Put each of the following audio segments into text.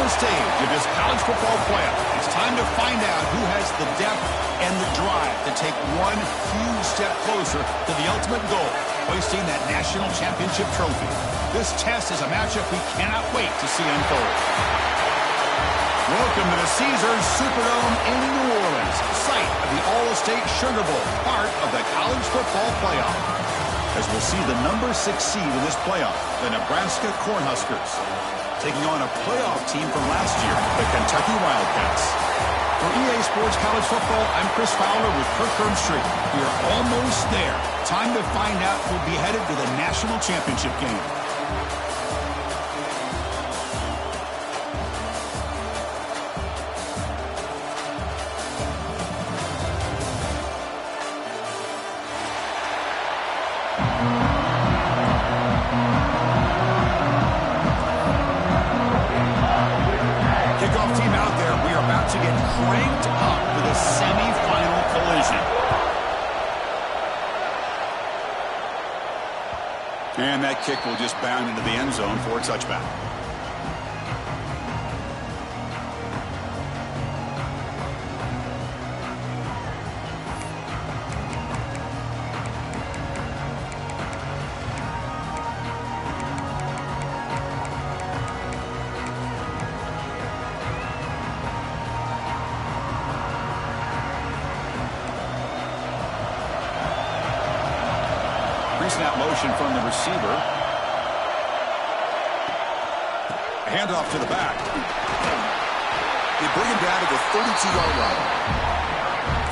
final stage of this college football playoff. It's time to find out who has the depth and the drive to take one huge step closer to the ultimate goal, hoisting that national championship trophy. This test is a matchup we cannot wait to see unfold. Welcome to the Caesars Superdome in New Orleans, site of the All-State Sugar Bowl, part of the college football playoff. As we'll see the number 6 seed in this playoff, the Nebraska Cornhuskers, taking on a playoff team from last year, the Kentucky Wildcats. For EA Sports College Football, I'm Chris Fowler with Kirk Herbstreit. We are almost there. Time to find out who'll be headed to the national championship game. To get cranked up for the semifinal collision. And that kick will just bound into the end zone for a touchback. Pre-snap motion from the receiver. A handoff to the back. They bring him down to the 32-yard line.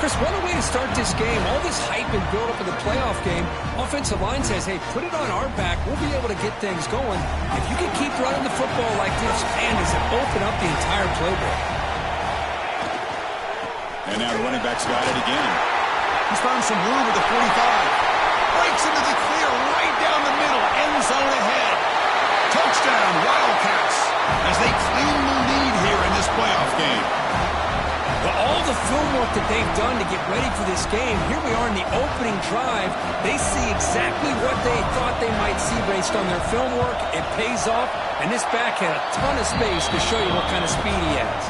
Chris, what a way to start this game. All this hype and build-up of the playoff game. Offensive line says, hey, put it on our back. We'll be able to get things going. If you can keep running the football like this, man, does it open up the entire playbook. And now the running back's got it again. He's found some room at the 45. Breaks into the clear right down the middle. End zone ahead. Touchdown, Wildcats, as they claim the lead here in this playoff game. Well, all the film work that they've done to get ready for this game, here we are in the opening drive. They see exactly what they thought they might see based on their film work. It pays off, and this back had a ton of space to show you what kind of speed he has.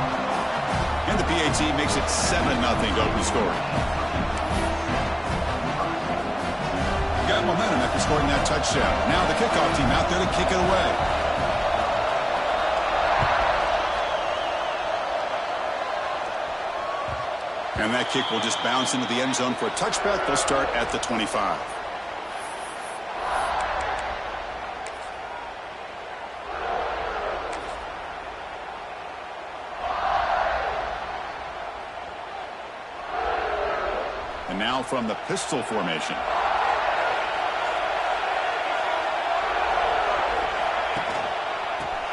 And the PAT makes it 7-0 to open scoring. Got momentum after scoring that touchdown. Now the kickoff team out there to kick it away. And that kick will just bounce into the end zone for a touchback. They'll start at the 25. And now from the pistol formation.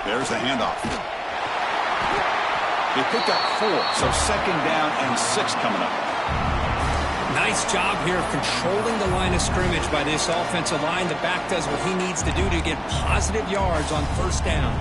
There's the handoff. They picked up 4, so second down and 6 coming up. Nice job here of controlling the line of scrimmage by this offensive line. The back does what he needs to do to get positive yards on first down.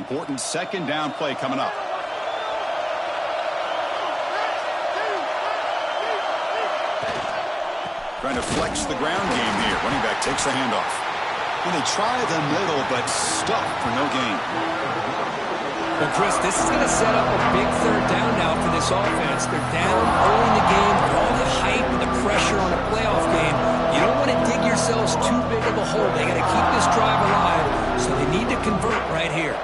Important second down play coming up. Trying to flex the ground game here. Running back takes the handoff. Well, they try the middle, but stuck for no gain. Well, Chris, this is going to set up a big third down now for this offense. They're down early in the game, with all the hype and the pressure on a playoff game. You don't want to dig yourselves too big of a hole. They got to keep this drive alive, so they need to convert right here.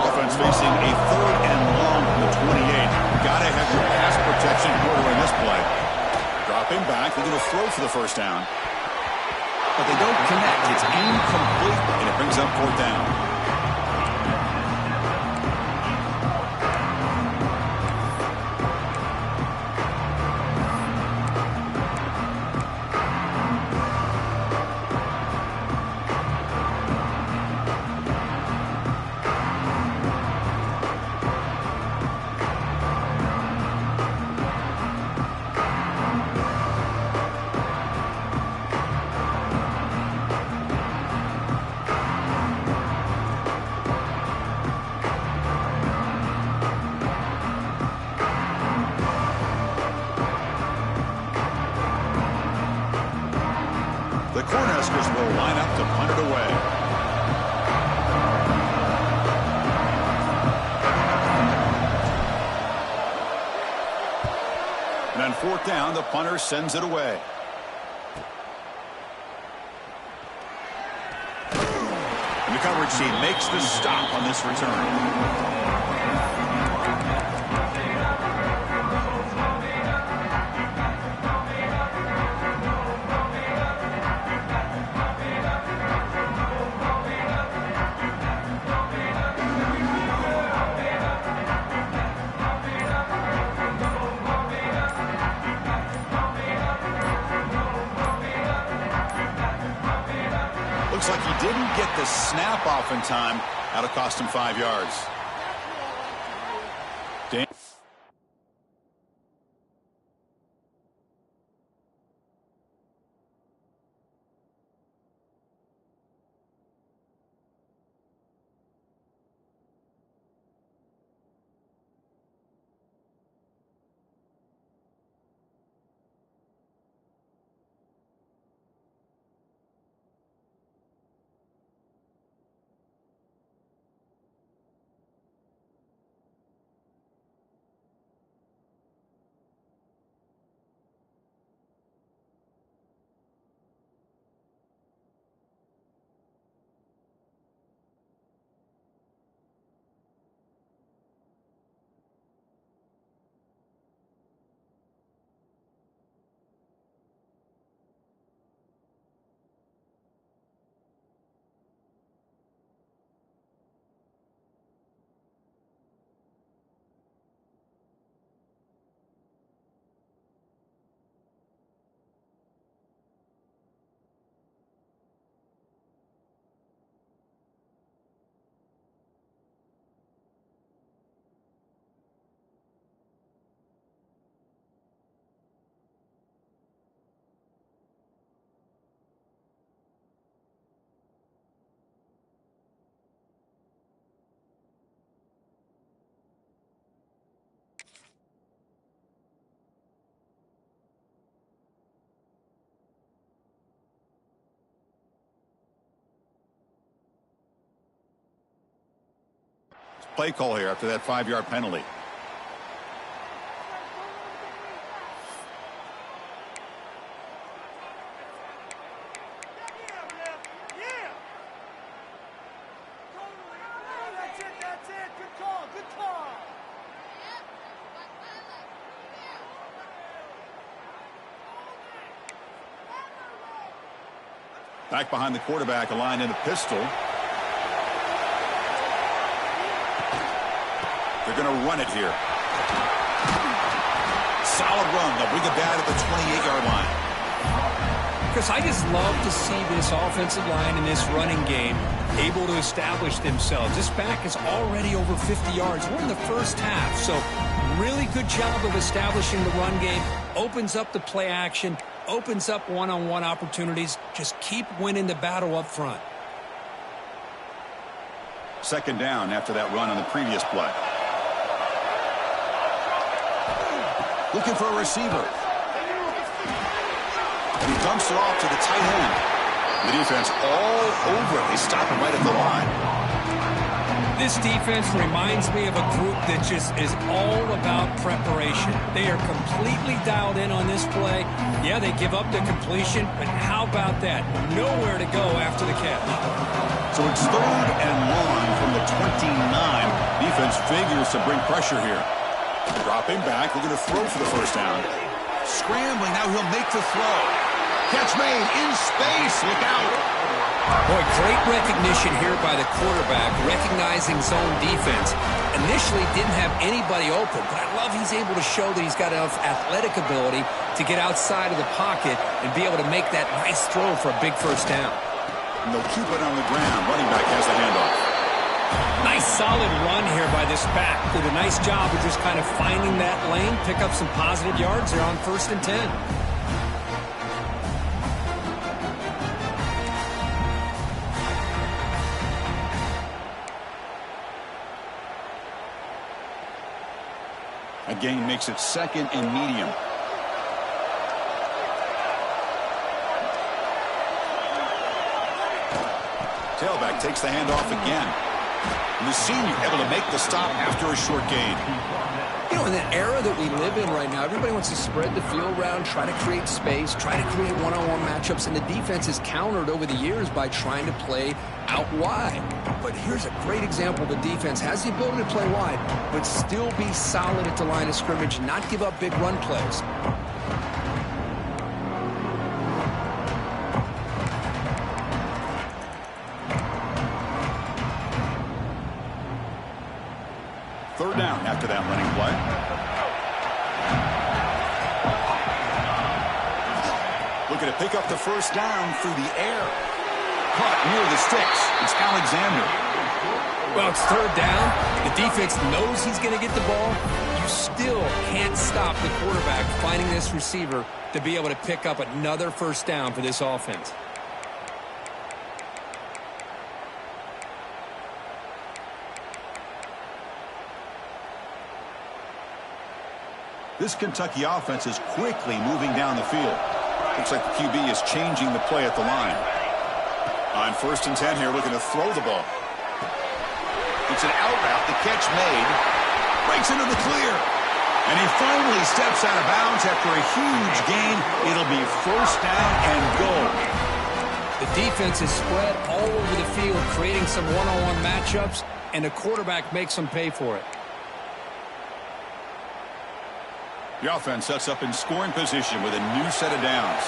Offense facing a third and long from the 28. Gotta have your pass protection in order in this play. Dropping back, they're going to throw for the first down. But they don't connect. It's incomplete, and it brings up fourth down. The Cornhuskers will line up to punt it away. And on fourth down, the punter sends it away. And the coverage team makes the stop on this return. Looks like he didn't get the snap off in time. That'll cost him 5 yards. Play call here after that 5-yard penalty. Back behind the quarterback, aligned in a pistol. They're going to run it here. Solid run. They'll bring it back at the 28-yard line. Chris, I just love to see this offensive line in this running game able to establish themselves. This back is already over 50 yards. We're in the first half, so Really good job of establishing the run game. Opens up the play action. Opens up one-on-one opportunities. Just keep winning the battle up front. Second down after that run on the previous play. Looking for a receiver. And he dumps it off to the tight end. The defense all over it. They stop him right at the line. This defense reminds me of a group that just is all about preparation. They are completely dialed in on this play. Yeah, they give up the completion, but how about that? Nowhere to go after the catch. So it's 3rd and long from the 29. Defense figures to bring pressure here. Dropping back, they're going to throw for the first down. Scrambling, now he'll make the throw. Catch made in space, look out. Boy, great recognition here by the quarterback, recognizing zone defense. Initially didn't have anybody open, but I love he's able to show that he's got enough athletic ability to get outside of the pocket and be able to make that nice throw for a big first down. And they'll keep it on the ground. Running back has the handoff. Nice solid run here by this back. Did a nice job of just kind of finding that lane, pick up some positive yards there on 1st and 10. A gain makes it 2nd and medium. Tailback takes the handoff again. And the senior able to make the stop after a short gain. You know, in the era that we live in right now, everybody wants to spread the field around, try to create space, try to create one-on-one matchups, and the defense is countered over the years by trying to play out wide. But here's a great example. The defense has the ability to play wide, but still be solid at the line of scrimmage, not give up big run plays. Third down after that running play. Looking to pick up the first down through the air. Caught near the sticks. It's Alexander. Well, it's 3rd down. The defense knows he's going to get the ball. You still can't stop the quarterback finding this receiver to be able to pick up another first down for this offense. This Kentucky offense is quickly moving down the field. Looks like the QB is changing the play at the line. On 1st and 10 here, looking to throw the ball. It's an out route. The catch made. Breaks into the clear. And he finally steps out of bounds after a huge gain. It'll be 1st down and goal. The defense is spread all over the field, creating some one-on-one matchups, and the quarterback makes them pay for it. The offense sets up in scoring position with a new set of downs.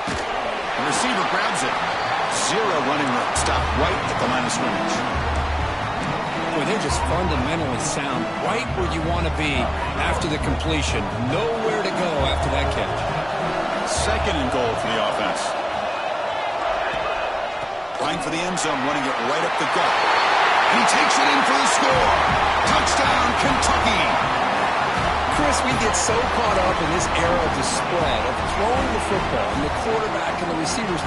The receiver grabs it. 0 running room. Stop right at the line of scrimmage. Boy, they're just fundamentally sound right where you want to be after the completion. Nowhere to go after that catch. 2nd and goal for the offense. Trying for the end zone, running it right up the gut. And he takes it in for the score. Touchdown, Kentucky. Chris, we get so caught up in this era of the spread, of throwing the football, and the quarterback and the receivers.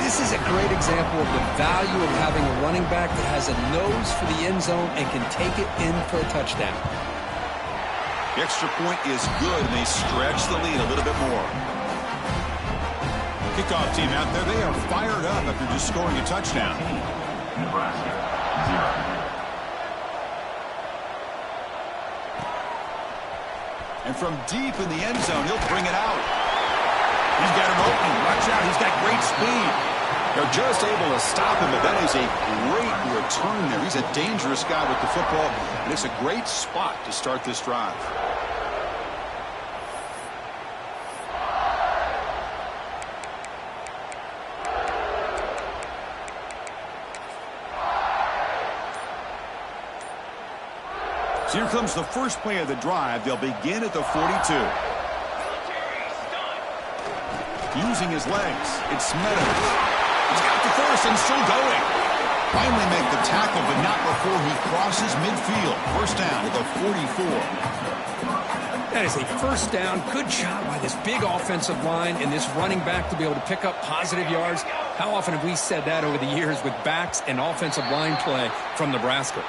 This is a great example of the value of having a running back that has a nose for the end zone and can take it in for a touchdown. The extra point is good, and they stretch the lead a little bit more. Kickoff team out there, they are fired up after just scoring a touchdown. Nebraska, 0. And from deep in the end zone, he'll bring it out. He's got him open. Watch out, he's got great speed. They're just able to stop him, but that is a great return there. He's a dangerous guy with the football, and it's a great spot to start this drive. So here comes the first play of the drive. They'll begin at the 42. Using his legs, it's Meadows. He's got the first and still going. Finally make the tackle, but not before he crosses midfield. First down at the 44. That is a first down. Good job by this big offensive line and this running back to be able to pick up positive yards. How often have we said that over the years with backs and offensive line play from Nebraska?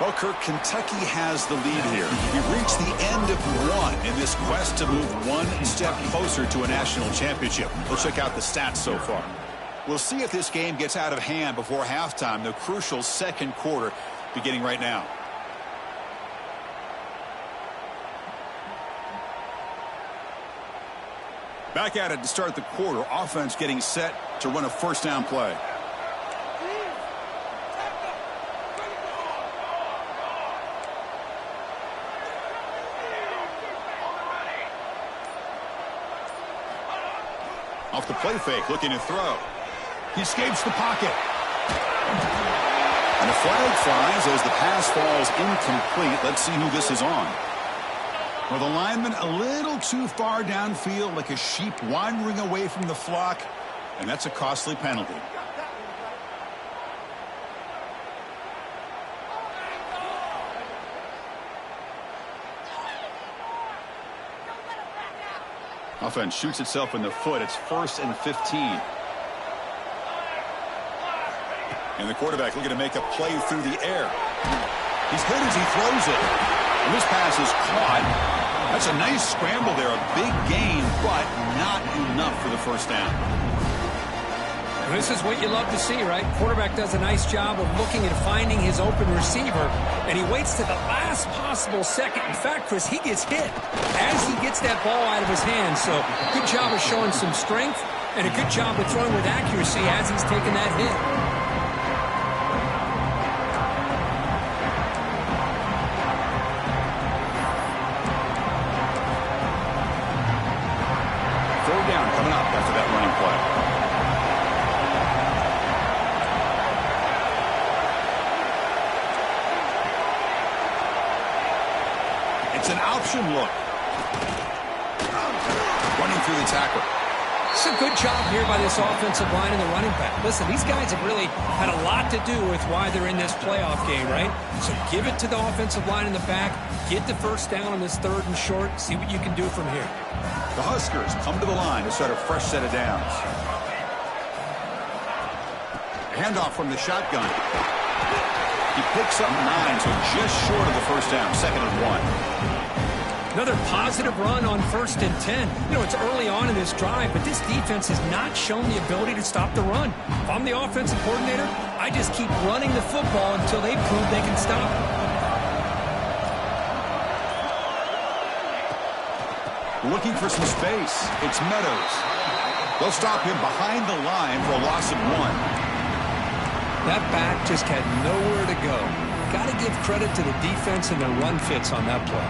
Well, Kirk, Kentucky has the lead here. We've reached the end of one in this quest to move one step closer to a national championship. Let's check out the stats so far. We'll see if this game gets out of hand before halftime, the crucial second quarter beginning right now. Back at it to start the quarter. Offense getting set to run a first down play. Off the play fake, looking to throw. He escapes the pocket. And a flag flies as the pass falls incomplete. Let's see who this is on. Well, the lineman a little too far downfield, like a sheep wandering away from the flock, and that's a costly penalty. Offense shoots itself in the foot. It's 1st and 15. And the quarterback looking to make a play through the air. He's hit as he throws it. And this pass is caught. That's a nice scramble there. A big gain, but not enough for the first down. This is what you love to see, right? Quarterback does a nice job of looking and finding his open receiver, and he waits to the last possible second. In fact, Chris, he gets hit as he gets that ball out of his hands. So good job of showing some strength and a good job of throwing with accuracy as he's taking that hit. Third down coming up after that running play. It's an option look. Running through the tackle. It's a good job here by this offensive line and the running back. Listen, these guys have really had a lot to do with why they're in this playoff game, right? So give it to the offensive line in the back. Get the first down on this 3rd and short. See what you can do from here. The Huskers come to the line to start a fresh set of downs. Handoff from the shotgun. He picks up 9, so just short of the first down. 2nd and 1. Another positive run on 1st and 10. You know, it's early on in this drive, but this defense has not shown the ability to stop the run. If I'm the offensive coordinator, I just keep running the football until they prove they can stop it. Looking for some space. It's Meadows. They'll stop him behind the line for a loss of 1. That back just had nowhere to go. Got to give credit to the defense and their run fits on that play.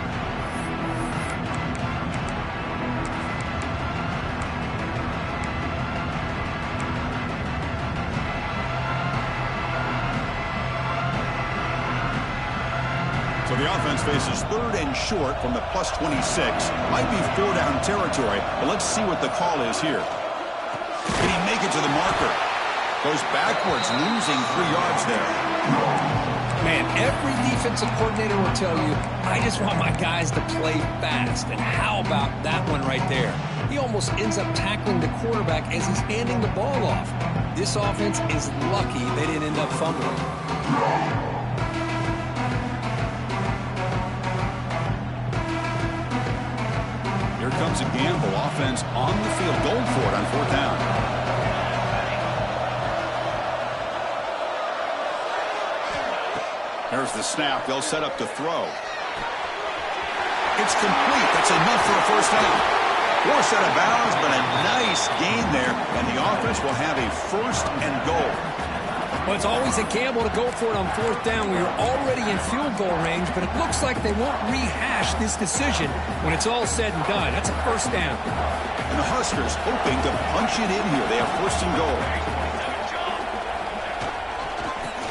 So the offense faces 3rd and short from the +26. Might be 4-down territory, but let's see what the call is here. Can he make it to the marker? Goes backwards, losing 3 yards there. Man, every defensive coordinator will tell you, I just want my guys to play fast. And how about that one right there? He almost ends up tackling the quarterback as he's handing the ball off. This offense is lucky they didn't end up fumbling. Here comes a gamble. Offense on the field, going for it on 4th down. There's the snap. They'll set up to throw. It's complete. That's enough for a first down. Forced out of bounds, but a nice gain there, and the offense will have a 1st and goal. Well, it's always a gamble to go for it on 4th down. We are already in field goal range, but it looks like they won't rehash this decision when it's all said and done. That's a first down. And the Huskers hoping to punch it in here. They have 1st and goal.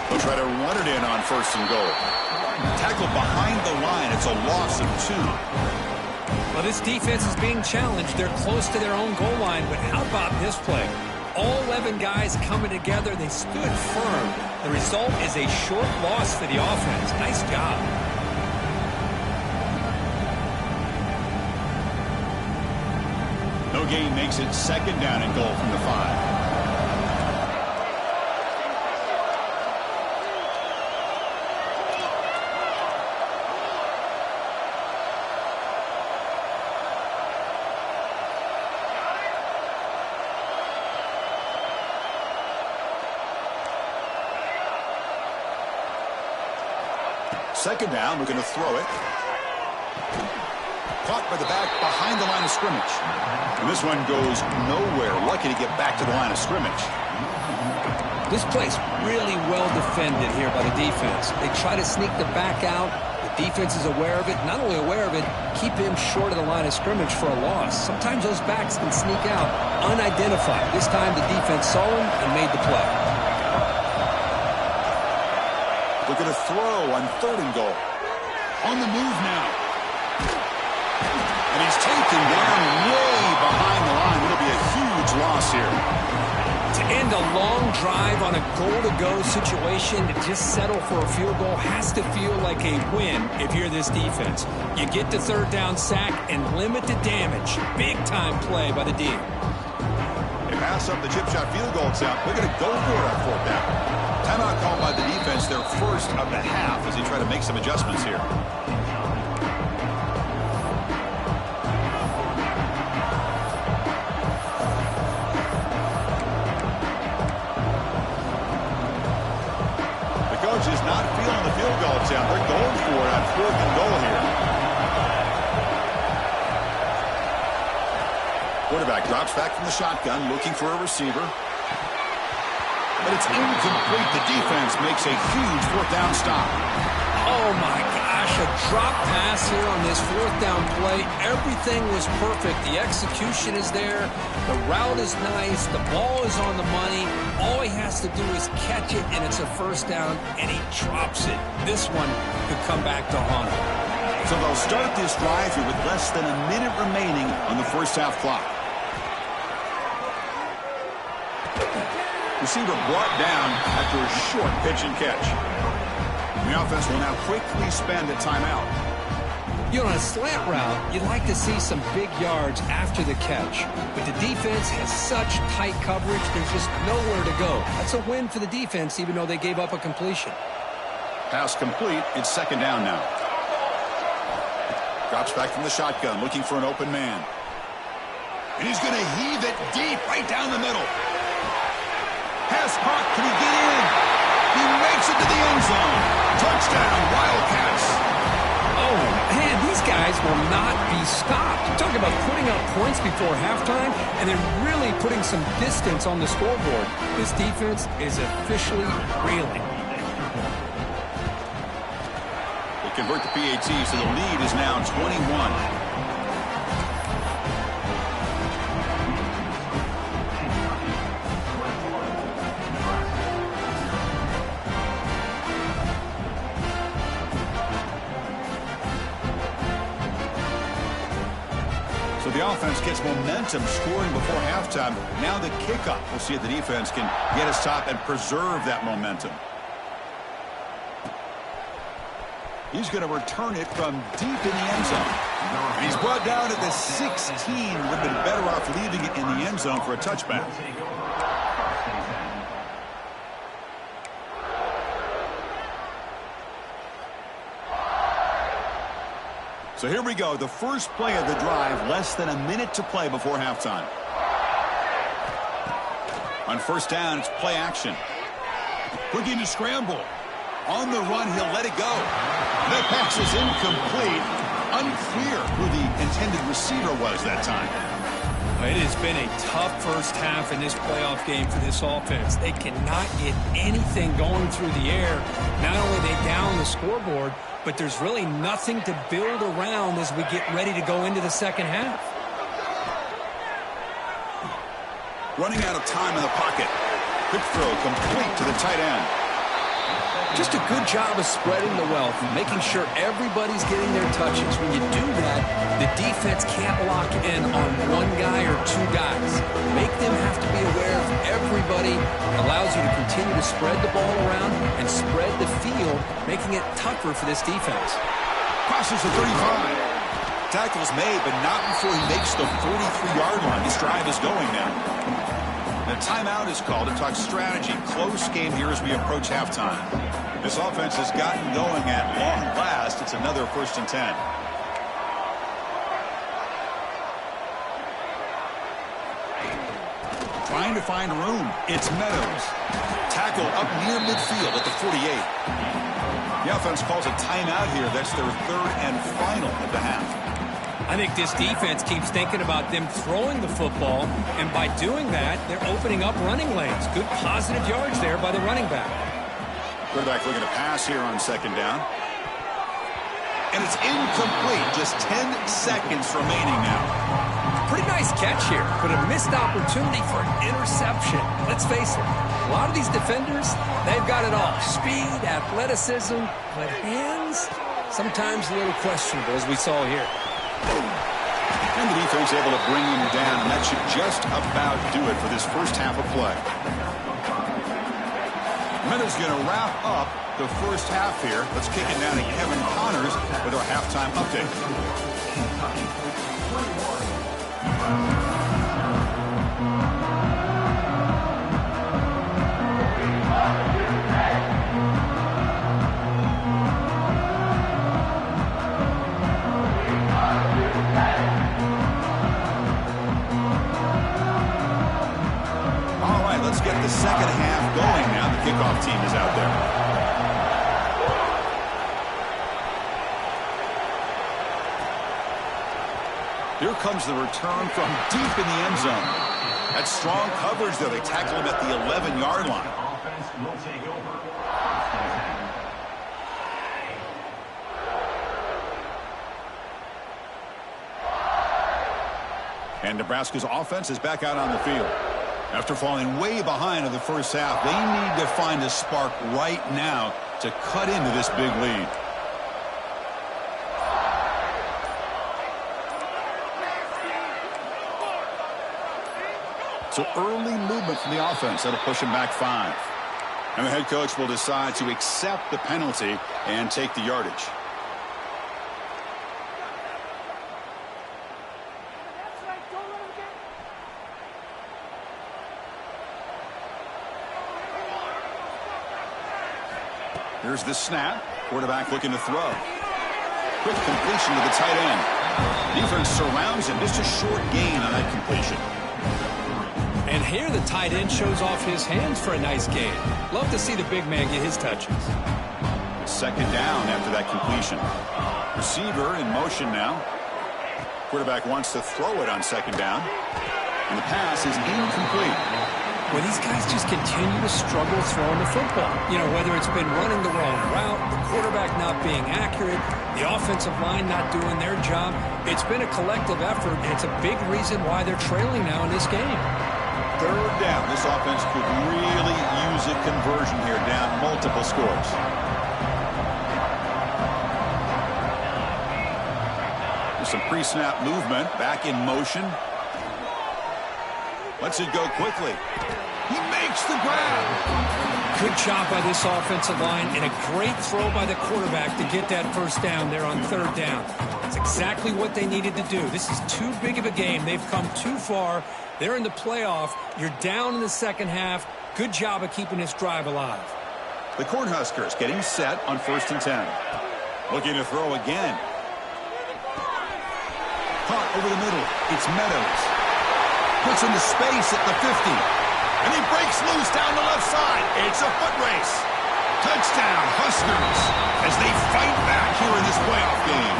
They'll try to run it in on 1st and goal. Tackled behind the line. It's a loss of 2. Well, this defense is being challenged. They're close to their own goal line, but how about this play? all 11 guys coming together. They stood firm. The result is a short loss for the offense. Nice job. No gain makes it second down and goal from the 5. Second down, we're going to throw it. Caught by the back behind the line of scrimmage. And this one goes nowhere. Lucky to get back to the line of scrimmage. This play's really well defended here by the defense. They try to sneak the back out. The defense is aware of it. Not only aware of it, keep him short of the line of scrimmage for a loss. Sometimes those backs can sneak out unidentified. This time the defense saw him and made the play. We're going to throw on third and goal. On the move now. And he's taken down way behind the line. It'll be a huge loss here. To end a long drive on a goal-to-go situation, to just settle for a field goal has to feel like a win if you're this defense. You get the third down sack and limit the damage. Big-time play by the D. They pass up the chip shot field goal attempt. They're going to go for it on fourth down. Timeout called by the defense, their first of the half, as they try to make some adjustments here. The coach is not feeling the field goal attempt. They're going for it on fourth and goal here. Quarterback drops back from the shotgun, looking for a receiver. But it's incomplete. The defense makes a huge fourth down stop. Oh, my gosh, a drop pass here on this fourth down play. Everything was perfect. The execution is there. The route is nice. The ball is on the money. All he has to do is catch it, and it's a first down, and he drops it. This one could come back to haunt him. So they'll start this drive here with less than a minute remaining on the first half clock. Receiver brought down after a short pitch and catch. The offense will now quickly spend a timeout. You know, on a slant route, you'd like to see some big yards after the catch. But the defense has such tight coverage, there's just nowhere to go. That's a win for the defense, even though they gave up a completion. Pass complete. It's second down now. Drops back from the shotgun, looking for an open man. And he's going to heave it deep right down the middle. Pass caught. Can he get in? He makes it to the end zone. Touchdown, Wildcats. Oh, man, these guys will not be stopped. You talk about putting up points before halftime and then really putting some distance on the scoreboard. This defense is officially reeling. They convert the PAT, so the lead is now 21. The offense gets momentum scoring before halftime. Now the kickoff. We'll see if the defense can get a stop and preserve that momentum. He's going to return it from deep in the end zone. And he's brought down at the 16. Would have been better off leaving it in the end zone for a touchback. So here we go, the first play of the drive, less than a minute to play before halftime. On first down, it's play action. Looking to scramble. On the run, he'll let it go. That pass is incomplete. Unclear who the intended receiver was that time. It has been a tough first half in this playoff game for this offense. They cannot get anything going through the air. Not only are they down the scoreboard, but there's really nothing to build around as we get ready to go into the second half. Running out of time in the pocket. Quick throw complete to the tight end. Just a good job of spreading the wealth, making sure everybody's getting their touches. When you do that, the defense can't lock in on one guy or two guys. Make them have to be aware of continue to spread the ball around and spread the field, making it tougher for this defense. Crosses the 35. Tackle's made, but not before he makes the 43-yard line. This drive is going now. The timeout is called to talk strategy. Close game here as we approach halftime. This offense has gotten going at long last. It's another 1st and 10. Trying to find room. It's Meadows. Tackle up near midfield at the 48. The offense calls a timeout here. That's their 3rd and final of the half. I think this defense keeps thinking about them throwing the football, and by doing that, they're opening up running lanes. Good positive yards there by the running back. Quarterback looking to pass here on 2nd down. And it's incomplete. Just 10 seconds remaining now. Pretty nice catch here, but a missed opportunity for an interception. Let's face it, a lot of these defenders, they've got it all. Speed, athleticism, but hands, sometimes a little questionable, as we saw here. And the defense able to bring him down, and that should just about do it for this first half of play. Meadows going to wrap up the first half here. Let's kick it down to Kevin Connors with our halftime update. Let's get the second half going now. The kickoff team is out there. Here comes the return from deep in the end zone. That's strong coverage there. They tackle him at the 11-yard line. Offense will take over. And Nebraska's offense is back out on the field. After falling way behind in the first half, they need to find a spark right now to cut into this big lead. So early movement from the offense that'll push him back 5. And the head coach will decide to accept the penalty and take the yardage. Here's the snap. Quarterback looking to throw. Quick completion to the tight end. Defense surrounds him. Just a short gain on that completion. And here the tight end shows off his hands for a nice gain. Love to see the big man get his touches. 2nd down after that completion. Receiver in motion now. Quarterback wants to throw it on 2nd down. And the pass is incomplete. Well, these guys just continue to struggle throwing the football. You know, whether it's been running the wrong route, the quarterback not being accurate, the offensive line not doing their job. It's been a collective effort, and it's a big reason why they're trailing now in this game. 3rd down. This offense could really use a conversion here, down multiple scores. There's some pre-snap movement. Back in motion. Lets it go quickly. He makes the grab. Good job by this offensive line and a great throw by the quarterback to get that first down there on 3rd down. It's exactly what they needed to do. This is too big of a game. They've come too far. They're in the playoff. You're down in the second half. Good job of keeping this drive alive. The Cornhuskers getting set on 1st and 10. Looking to throw again. Caught over the middle. It's Meadows. Puts into space at the 50. And he breaks loose down the left side. It's a foot race. Touchdown, Huskers, as they fight back here in this playoff game.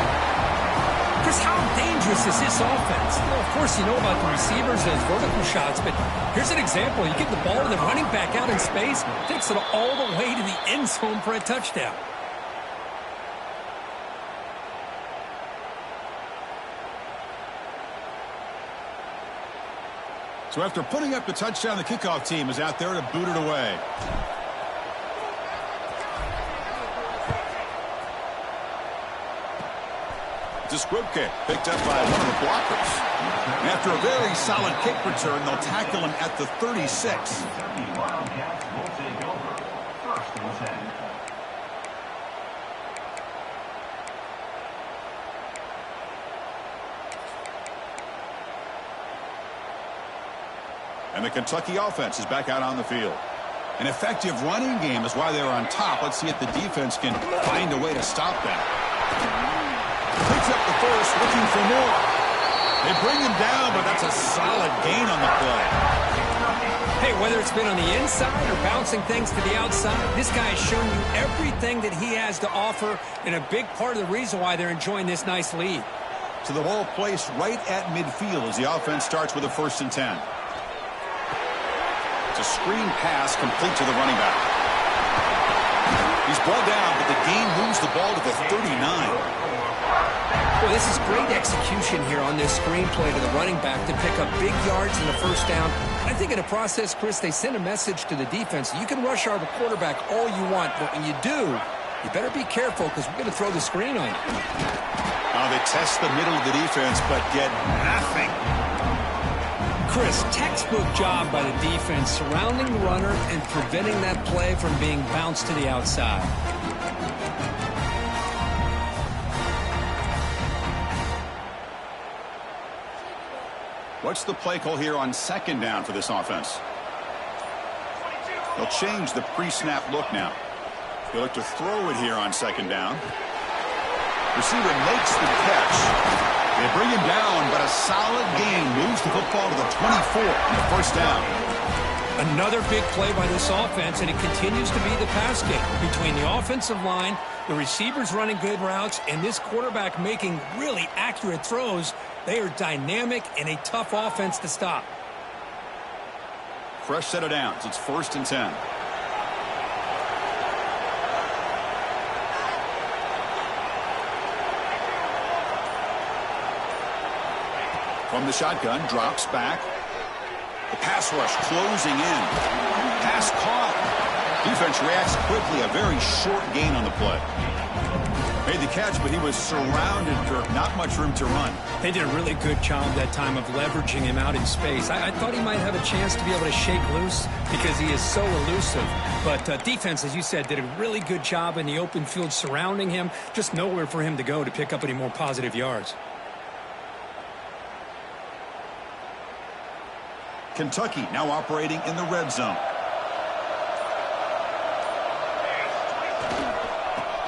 Chris, how dangerous is this offense? Well, of course, you know about the receivers and vertical shots, but here's an example. You get the ball to the running back out in space, takes it all the way to the end zone for a touchdown. So after putting up the touchdown, the kickoff team is out there to boot it away. It's a squib kick picked up by one of the blockers. And after a very solid kick return, they'll tackle him at the 36. Wildcats will take over. 1st and 10. And the Kentucky offense is back out on the field. An effective running game is why they're on top. Let's see if the defense can find a way to stop them. Picks up the first, looking for more. They bring him down, but that's a solid gain on the play. Hey, whether it's been on the inside or bouncing things to the outside, this guy has shown you everything that he has to offer, and a big part of the reason why they're enjoying this nice lead. So the ball placed right at midfield as the offense starts with a 1st and 10. It's a screen pass complete to the running back. He's brought down, but the gain moves the ball to the 39. Well, this is great execution here on this screenplay to the running back to pick up big yards in the first down. I think in the process, Chris, they send a message to the defense. You can rush our quarterback all you want, but when you do, you better be careful because we're going to throw the screen on you. They test the middle of the defense, but get nothing. Chris, textbook job by the defense surrounding the runner and preventing that play from being bounced to the outside. What's the play call here on 2nd down for this offense? They'll change the pre-snap look now. They look to throw it here on 2nd down. Receiver makes the catch. They bring him down, but a solid gain moves the football to the 24 on the 1st down. Another big play by this offense, and it continues to be the pass game between the offensive line, the receivers running good routes, and this quarterback making really accurate throws. They are dynamic and a tough offense to stop. Fresh set of downs. It's 1st and 10. From the shotgun, drops back. The pass rush closing in. Pass caught. Defense reacts quickly. A very short gain on the play. Made the catch, but he was surrounded, Kirk. Not much room to run. They did a really good job that time of leveraging him out in space. I thought he might have a chance to be able to shake loose because he is so elusive. But defense, as you said, did a really good job in the open field surrounding him. Just nowhere for him to go to pick up any more positive yards. Kentucky now operating in the red zone.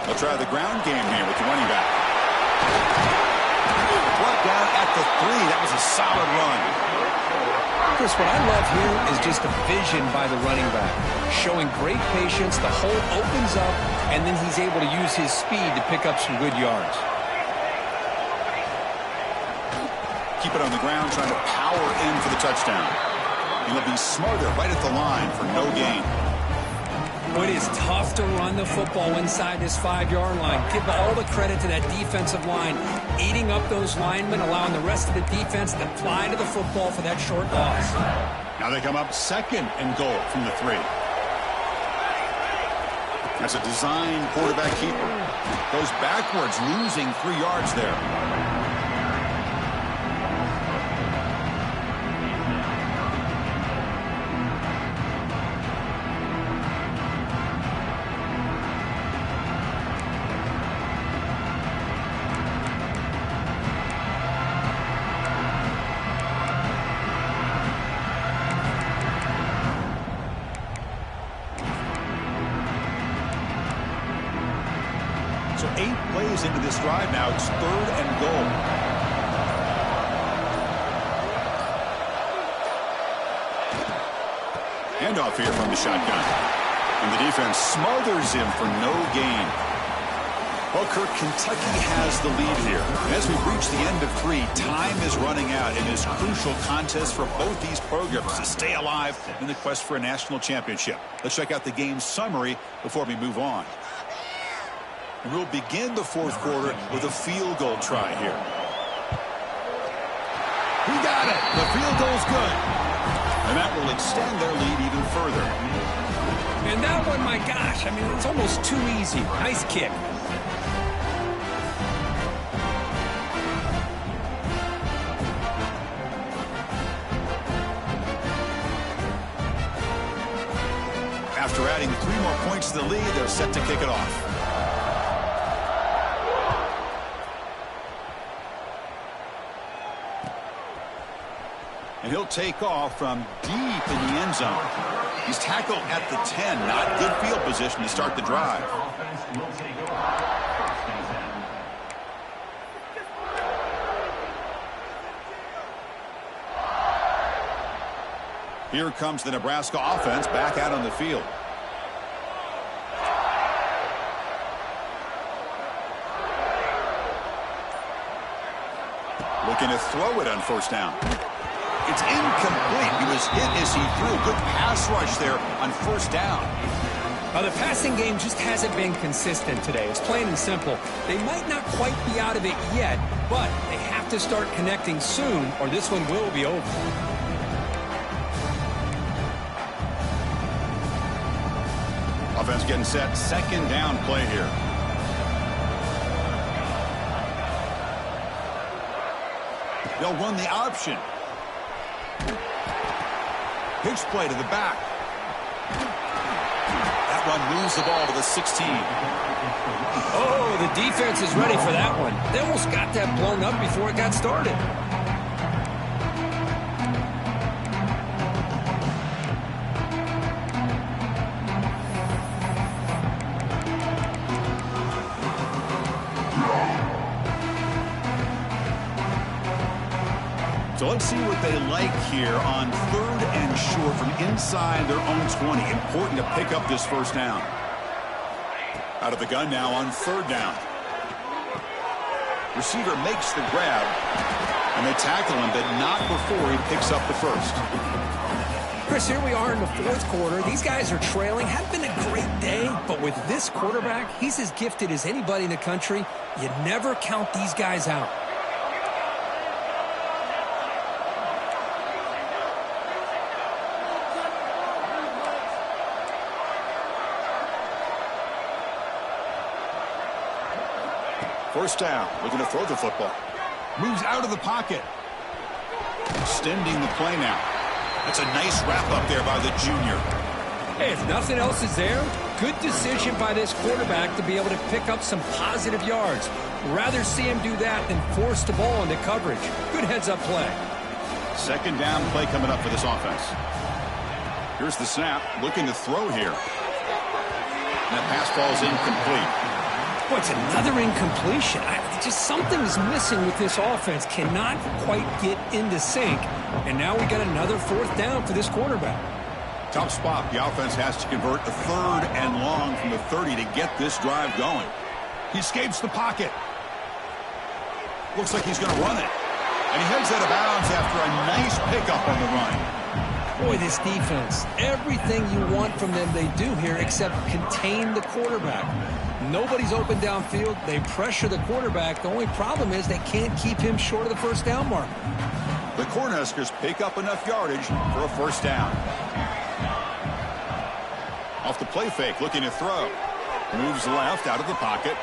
They'll try the ground game here with the running back. Brought down at the 3. That was a solid run. Chris, what I love here is just the vision by the running back. Showing great patience, the hole opens up, and then he's able to use his speed to pick up some good yards. Keep it on the ground, trying to power in for the touchdown. He'll be smarter right at the line for no gain. It is tough to run the football inside this 5-yard line. Give all the credit to that defensive line, eating up those linemen, allowing the rest of the defense to fly to the football for that short loss. Now they come up 2nd and goal from the 3. That's a design quarterback keeper. Goes backwards, losing 3 yards there. So 8 plays into this drive now. It's 3rd and goal. Handoff here from the shotgun. And the defense smothers him for no gain. Well, Kirk, Kentucky has the lead here. And as we reach the end of 3, time is running out in this crucial contest for both these programs to stay alive in the quest for a national championship. Let's check out the game summary before we move on. And we'll begin the 4th quarter with a field goal try here. He got it. The field goal's good. And that will extend their lead even further. And that one, my gosh, I mean, it's almost too easy. Nice kick. After adding 3 more points to the lead, they're set to kick it off. And he'll take off from deep in the end zone. He's tackled at the 10. Not good field position to start the drive. Offense will take over. 1st and 10. Here comes the Nebraska offense back out on the field. Looking to throw it on 1st down. It's incomplete. He was hit as he threw. Good pass rush there on 1st down. The passing game just hasn't been consistent today. It's plain and simple. They might not quite be out of it yet, but they have to start connecting soon or this one will be over. Offense getting set. 2nd down play here. They'll run the option. Pitch play to the back. That run moves the ball to the 16. Oh, the defense is ready for that one. They almost got that blown up before it got started. So let's see what they like here on 3rd and short from inside their own 20. Important to pick up this 1st down. Out of the gun now on 3rd down. Receiver makes the grab, and they tackle him, but not before he picks up the 1st. Chris, here we are in the 4th quarter. These guys are trailing. Hadn't been a great day, but with this quarterback, he's as gifted as anybody in the country. You never count these guys out. First down, looking to throw the football. Moves out of the pocket. Extending the play now. That's a nice wrap up there by the junior. Hey, if nothing else is there, good decision by this quarterback to be able to pick up some positive yards. Rather see him do that than force the ball into coverage. Good heads-up play. 2nd down play coming up for this offense. Here's the snap, looking to throw here. And that pass ball's incomplete. Boy, it's another incompletion. Just something's missing with this offense. Cannot quite get into sync. And now we got another 4th down for this quarterback. Tough spot. The offense has to convert a 3rd and long from the 30 to get this drive going. He escapes the pocket. Looks like he's going to run it. And he heads out of bounds after a nice pickup on the run. Boy, this defense, everything you want from them they do here except contain the quarterback. Nobody's open downfield. They pressure the quarterback. The only problem is they can't keep him short of the 1st down mark. The Cornhuskers pick up enough yardage for a 1st down. Off the play fake, looking to throw. Moves left out of the pocket.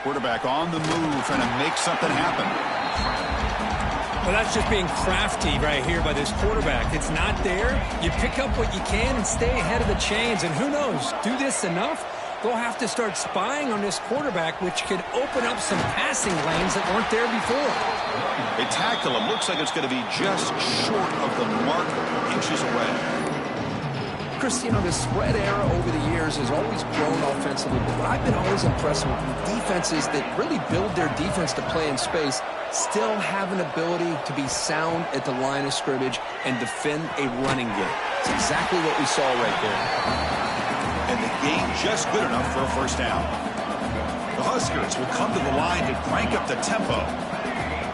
Quarterback on the move, trying to make something happen. Well, that's just being crafty right here by this quarterback. It's not there. You pick up what you can and stay ahead of the chains. And who knows, do this enough, they'll have to start spying on this quarterback, which could open up some passing lanes that weren't there before. They tackle him. Looks like it's going to be just short of the mark, inches away. Chris, you know, the spread era over the years has always grown offensively, but what I've been always impressed with defenses that really build their defense to play in space still have an ability to be sound at the line of scrimmage and defend a running game. It's exactly what we saw right there. And the game just good enough for a 1st down. The Huskers will come to the line to crank up the tempo.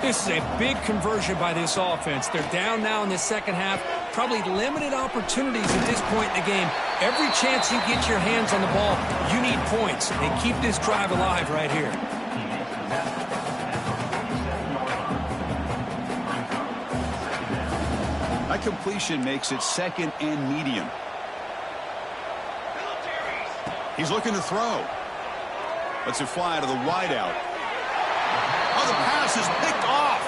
This is a big conversion by this offense. They're down now in the 2nd half. Probably limited opportunities at this point in the game. Every chance you get your hands on the ball, you need points. And keep this drive alive right here. That completion makes it 2nd and medium. He's looking to throw. Lets it fly to the wideout. Oh, the pass is picked off.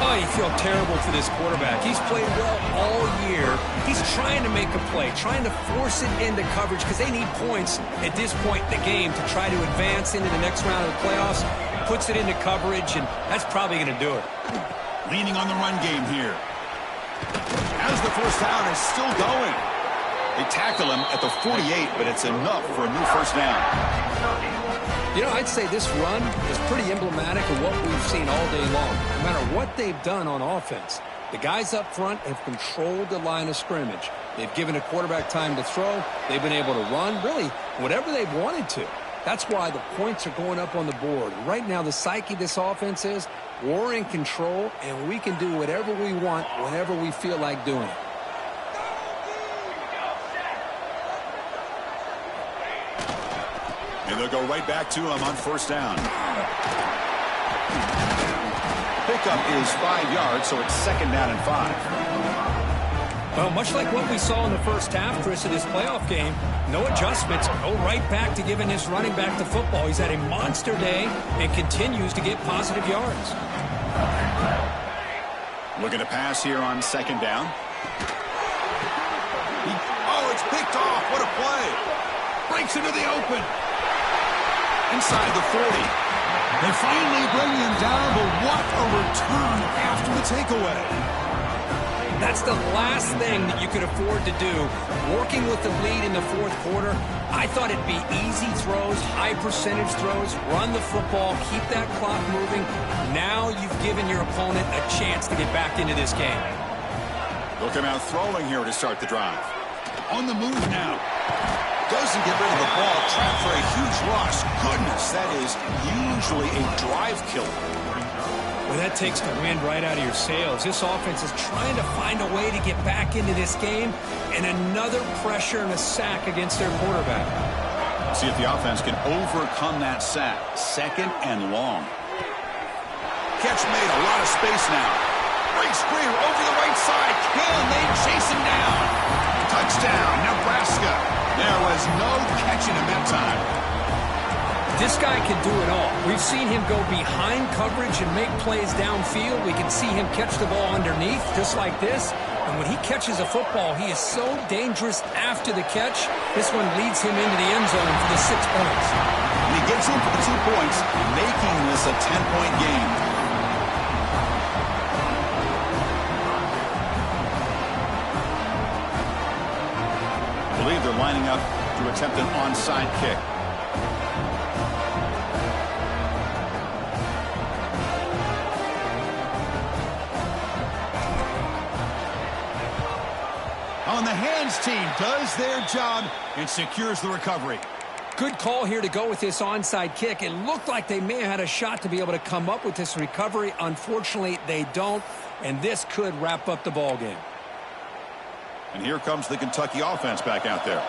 Oh, you feel terrible for this quarterback. He's played well all year. He's trying to make a play, trying to force it into coverage because they need points at this point in the game to try to advance into the next round of the playoffs. Puts it into coverage, and that's probably going to do it. Leaning on the run game here. As the first down is still going. They tackle him at the 48, but it's enough for a new first down. You know, I'd say this run is pretty emblematic of what we've seen all day long. No matter what they've done on offense, the guys up front have controlled the line of scrimmage. They've given a quarterback time to throw. They've been able to run, really, whatever they've wanted to. That's why the points are going up on the board. Right now, the psyche of this offense is we're in control, and we can do whatever we want whenever we feel like doing it. And they'll go right back to him on first down. Pickup is 5 yards, so it's second down and 5. Well, much like what we saw in the first half, Chris, of this playoff game, no adjustments. Go right back to giving this running back the football. He's had a monster day and continues to get positive yards. Looking to pass here on second down. Oh, it's picked off. What a play. Breaks into the open. Inside the 40. They finally bring him down, but what a return after the takeaway. That's the last thing that you could afford to do. Working with the lead in the fourth quarter, I thought it'd be easy throws, high percentage throws, run the football, keep that clock moving. Now you've given your opponent a chance to get back into this game. Looking out throwing here to start the drive. On the move now. Doesn't get rid of the ball, trapped for a huge loss. Goodness, that is usually a drive killer. Well, that takes the wind right out of your sails. This offense is trying to find a way to get back into this game, and another pressure and a sack against their quarterback. See if the offense can overcome that sack. Second and long. Catch made, a lot of space now. Great screen over the right side. Can they chase him down? Touchdown, Nebraska. There was no catching him that time. This guy can do it all. We've seen him go behind coverage and make plays downfield. We can see him catch the ball underneath, just like this. And when he catches a football, he is so dangerous after the catch. This one leads him into the end zone for the 6 points. And he gets in for the 2 points, making this a 10-point game. I believe they're lining up to attempt an onside kick. On the hands team does their job and secures the recovery. Good call here to go with this onside kick. It looked like they may have had a shot to be able to come up with this recovery. Unfortunately, they don't, and this could wrap up the ball game. And here comes the Kentucky offense back out there.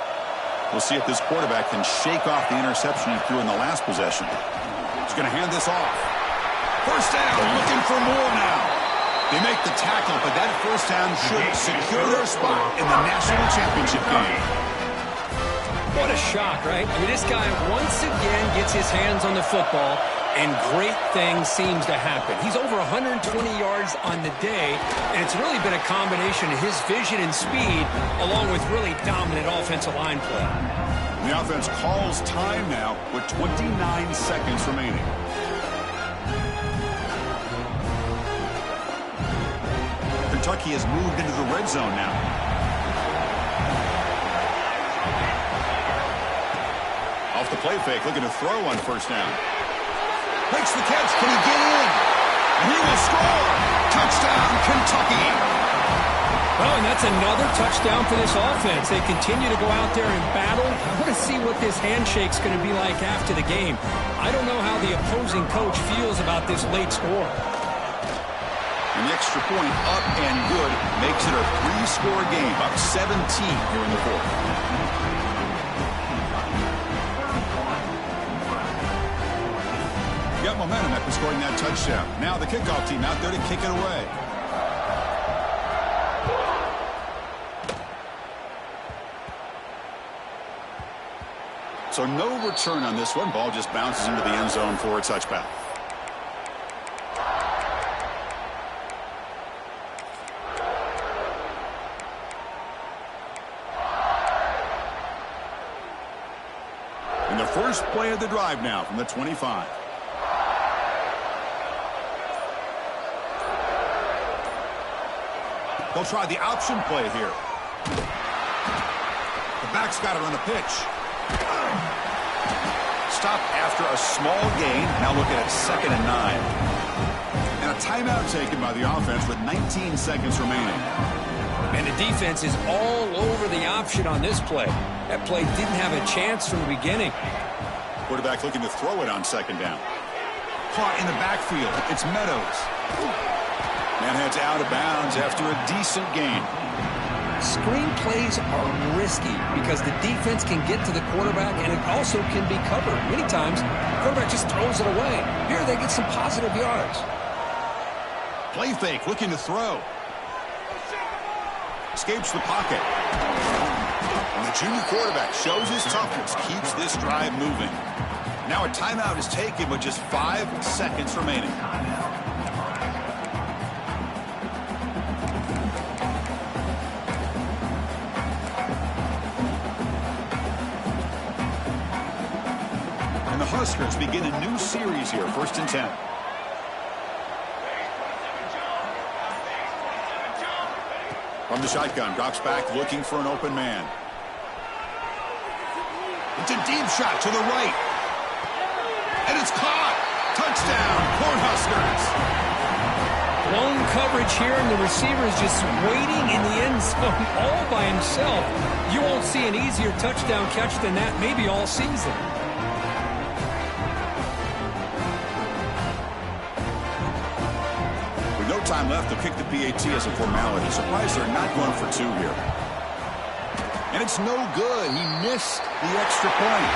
We'll see if this quarterback can shake off the interception he threw in the last possession. He's going to hand this off. First down, looking for more now. They make the tackle, but that first down should secure their spot in the national championship game. What a shock, right? I mean, this guy once again gets his hands on the football, and great things seems to happen. He's over 120 yards on the day, and it's really been a combination of his vision and speed, along with really dominant offensive line play. The offense calls time now with 29 seconds remaining. Kentucky has moved into the red zone now. Off the play fake, looking to throw on first down. Makes the catch. Can he get in? And he will score. Touchdown, Kentucky. Well, and that's another touchdown for this offense. They continue to go out there and battle. I want to see what this handshake's going to be like after the game. I don't know how the opposing coach feels about this late score. And the extra point up and good makes it a 3-score game, up 17 here in the fourth. Got momentum after scoring that touchdown. Now the kickoff team out there to kick it away. So no return on this one. Ball just bounces into the end zone for a touchback. First play of the drive now from the 25. They'll try the option play here. The back's got it on the pitch. Stop after a small gain. Now look at it, 2nd and 9. And a timeout taken by the offense with 19 seconds remaining. And the defense is all over the option on this play. That play didn't have a chance from the beginning. Quarterback looking to throw it on 2nd down. Caught in the backfield. It's Meadows. Man heads out of bounds after a decent gain. Screen plays are risky because the defense can get to the quarterback, and it also can be covered. Many times, the quarterback just throws it away. Here they get some positive yards. Play fake, looking to throw. Escapes the pocket. And the junior quarterback shows his toughness, keeps this drive moving. Now a timeout is taken with just 5 seconds remaining. And the Huskers begin a new series here, 1st and 10. From the shotgun, drops back looking for an open man. It's a deep shot to the right. And it's caught. Touchdown, Cornhuskers. Blown coverage here, and the receiver is just waiting in the end zone all by himself. You won't see an easier touchdown catch than that maybe all season. Time left to kick the PAT as a formality. Surprised they're not going for 2 here. And it's no good. He missed the extra point.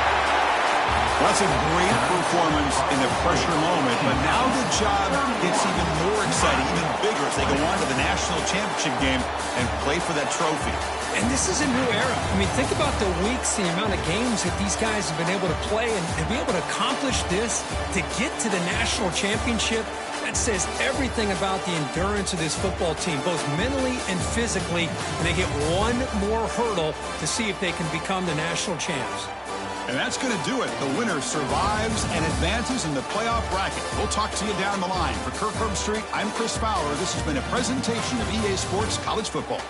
Well, that's a great performance in the pressure moment, but now the job gets even more exciting, even bigger as they go on to the national championship game and play for that trophy. And this is a new era. I mean, think about the weeks, the amount of games that these guys have been able to play and be able to accomplish this, to get to the national championship. That says everything about the endurance of this football team, both mentally and physically. And they get one more hurdle to see if they can become the national champs. And that's going to do it. The winner survives and advances in the playoff bracket. We'll talk to you down the line. For Kirk Herbstreit, I'm Chris Fowler. This has been a presentation of EA Sports College Football.